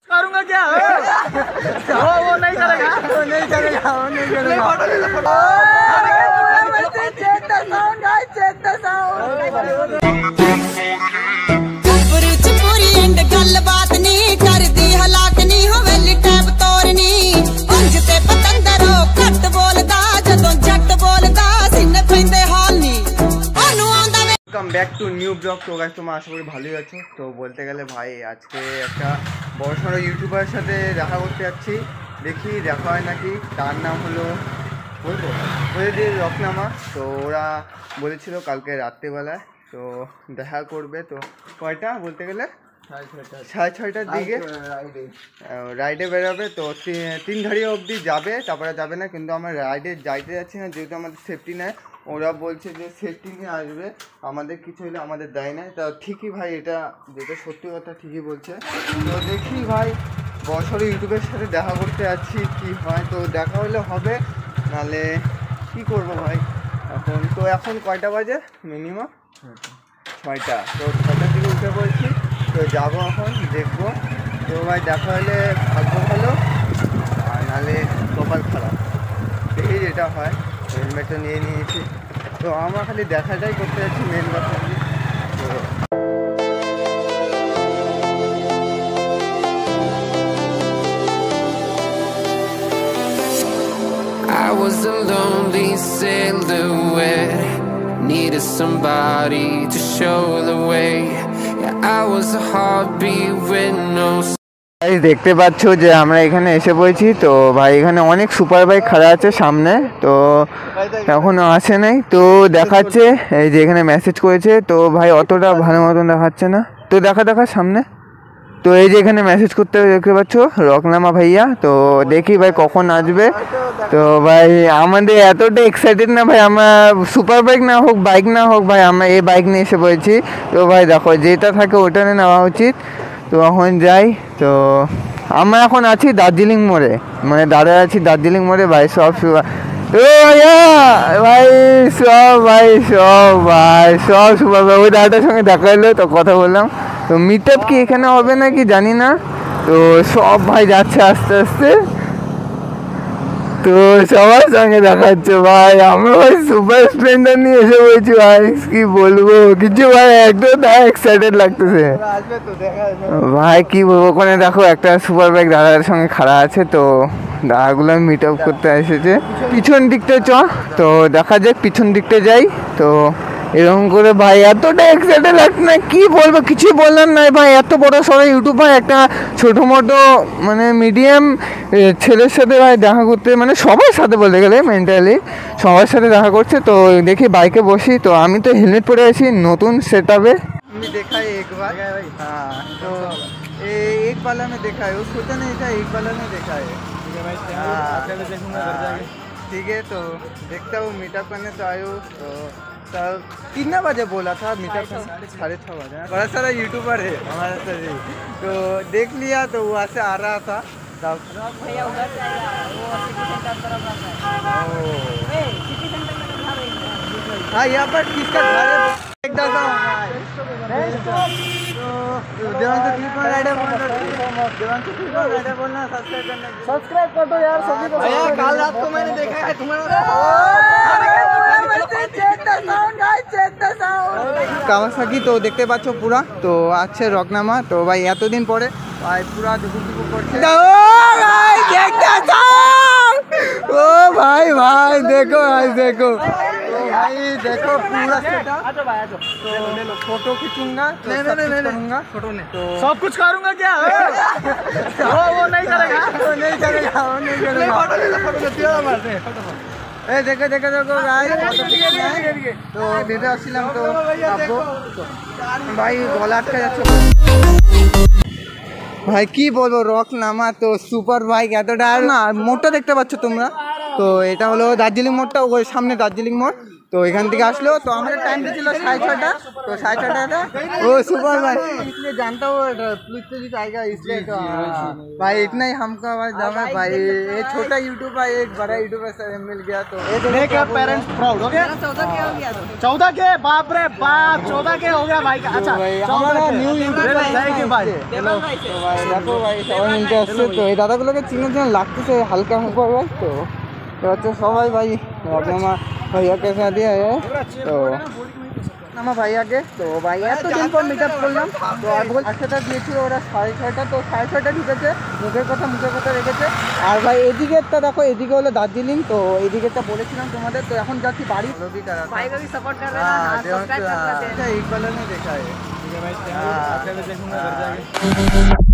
करूंगा क्या? वो नहीं करेगा, वो नहीं करेगा, वो नहीं करेगा। फोटो ले लो, photo. Check the sound guys, check the sound. पुरुष पूरी एंड गलबात नहीं करदी, हलाक नहीं होवेली टैब तोरनी। अंज ते पतंदरो घट बोलदा, जदों जट बोलदा सिने पैंदे हाल नहीं। ओनू आंदा welcome back to new blog. तो गाइस তোমরা আশা করি ভালোই আছো। তো বলতে গেলে ভাই আজকে একটা বড়সড় ইউটিউবারের সাথে দেখা করতে যাচ্ছি, দেখি দেখা হয় নাকি। তার নাম হলো বলবো ওদের রকনামা। তো ওরা বলেছিল কালকে রাত্রিবেলায় তো দেখা করবে। তো কয়টা বলতে গেলে 6:30টার দিকে রাইডে বেরোবে। তো 3 অবধি যাবে, তারপরে যাবে না। কিন্তু আমরা রাইডে যাইতে যাচ্ছি না, যেহেতু আমাদের সেফটি নেয়। ওরা বলছে যে সেফটি নিয়ে আসবে, আমাদের কিছু হলে আমাদের দেয় না। তা ঠিকই ভাই, এটা যেটা সত্যি কথা ঠিকই বলছে। তো দেখি ভাই বছর ইউটিউবের সাথে দেখা করতে যাচ্ছি, কি হয়। তো দেখা হলে হবে, নাহলে কি করব ভাই। এখন কয়টা বাজে? মিনিমাম 6টা। তো 6টার দিকে উঠে পড়ছি। তো যাবো, এখন দেখবো। তো ভাই দেখা হলে ভাগ্য ভালো, আর নাহলে কপাল খারাপ। দেখি যেটা হয়। হেলমেটটা নিয়ে নিয়েছি। তো আমরা খালি দেখাটাই করতে যাচ্ছি, মেন কথা। তো I was a lonely silhouette, needed somebody to show the way. Yeah, I was a heartbeat with no. দেখতে পাচ্ছ যে আমরা এখানে এসে পড়েছি। তো ভাই এখানে অনেক সুপার বাইক খাড়া আছে সামনে, তো এখনো আসে নাই। তো দেখাচ্ছে এই যে এখানে মেসেজ করেছে। তো ভাই অতটা ভালো মতন দেখাচ্ছে না। তো দেখা সামনে। তো এই যে এখানে মেসেজ করতে দেখতে পাচ্ছ রকনামা ভাইয়া। তো দেখি ভাই কখন আসবে। তো ভাই আমাদের এতটা এক্সাইটেড না ভাই, আমরা সুপার বাইক না হোক বাইক না হোক ভাই, আমরা এই বাইক নিয়ে এসে পড়েছি। তো ভাই দেখো যেটা থাকে ওটা নিয়ে নেওয়া উচিত। তো এখন যাই। তো আমরা এখন আছি দার্জিলিং মোড়ে, মানে দাদা আছি দার্জিলিং মোড়ে। ভাই সব সব সুপার ভাই ওই দাদাটার সঙ্গে দেখা হলো, তো কথা বললাম। তো মিট আপ কি এখানে হবে নাকি জানি না। তো সব ভাই যাচ্ছে আস্তে আস্তে। তো সবার সঙ্গে দেখাচ্ছে ভাই। আমরা ভাই সুপার স্প্লেন্ডার নিয়ে এসে বলছি ভাই, কি বলবো কিছু ভাই, একদম এক্সাইটেড লাগতেছে ভাই। কি বলবো, ওখানে দেখো একটা সুপার বাইক দাদার সঙ্গে খাড়া আছে। তো দাদাগুলো মিট আপ করতে এসেছে পিছন দিকটা। তো দেখা যাক পিছন দিকটা যাই। তো এরকম করে ভাই এতটা এক্সাইটেড লাগছে না, কি বলবো, কিছুই বললাম না ভাই। এত বড় সড়ো ইউটিউব ভাই, একটা ছোটো মোটো মানে মিডিয়াম ছেলের সাথে ভাই দেখা করতে, মানে সবার সাথে বলতে গেলে মেন্টালি সবার সাথে দেখা করছে। তো দেখি বাইকে বসি। তো আমি তো হেলমেট পরে আছি নতুন সেট আপে। আমি দেখাই একবার। हाँ तो एक वाला में देखा है, वो सोचा नहीं था एक वाला में देखा है। ठीक है, तो देखता हूँ मीटअप करने। तो आयो तो तब 3 बजे बोला था मीटअप करने, 6:30 बजे। बड़ा सारा यूट्यूबर है हमारे साथ। तो देख लिया, तो वहाँ से आ रहा था तब। हाँ यहाँ पर किसका घर है सब्सक्राइब कर दो यार सभी को। कल रात को मैंने देखा है तुम्हारा কাওয়াসাকি। তো দেখতে পাচ্ছ পুরা। তো আছে রকনামা। তো ভাই এতদিন পরে ভাই পুরা দুপুর করছে। ও ভাই ভাই দেখো ভাই দেখো भाई देखो पूरा सेटअप। तो फोटो खींचूंगा, करूंगा फोटो नहीं तो सब कुछ करूंगा क्या? वो नहीं करेगा, वो नहीं करेगा, वो नहीं करेगा। फोटो ले लो, फोटो तेरा मारते हैं। ए देखो देखो देखो भाई तो ভিডিও আসছিলাম। তো ভাই গলা আটকে যাচ্ছে ভাই, কি বলবো। রকনামা তো সুপার বাইক এতটা না। মোড়টা দেখতে পাচ্ছ তোমরা। তো এটা হলো দার্জিলিং মোড়টা, ওই সামনে দার্জিলিং মোড়। तो एखान থেকে আসলো तो हमारे टाइम पे ছিল 6:30 तो 6:30 वो सुपर भाई इसलिए जानता हूँ पुलिस पुलिस आएगा इसलिए तो भाई इतना ही हमको आवाज दम है भाई ये छोटा यूट्यूबर एक बड़ा यूट्यूबर से मिल गया तो देखा पेरेंट्स प्राउड हो गया 14 के बाप रे बाप 14 के हो गया भाई का अच्छा हमारा न्यू यूट्यूबर थैंक यू भाई দেখো ভাই সবাই মিলতে আসছে তো এই দাদাগুলোকে চিনার জন্য লাগতেছে হালকা হালকা ভাই তো হচ্ছে সবাই ভাই अपना भैया के साथ ही आया है तो আমার ভাইয়াকে তো ভাই এতদিন পর মিট আপ করলাম তো আর বল 8টা দিয়েছিল ওরা 6:30 তো 6:30 ঢুকেছে মুখের কথা রেখেছে আর ভাই এদিকেরটা দেখো এদিকে হলো দার্জিলিং তো এদিকেরটা বলেছিলাম তোমাদের তো এখন যাচ্ছি বাড়ি भाई का भी सपोर्ट कर रहे हैं सब्सक्राइब कर रहे हैं एक कलर में देखा है ठीक है भाई देखूंगा घर जाके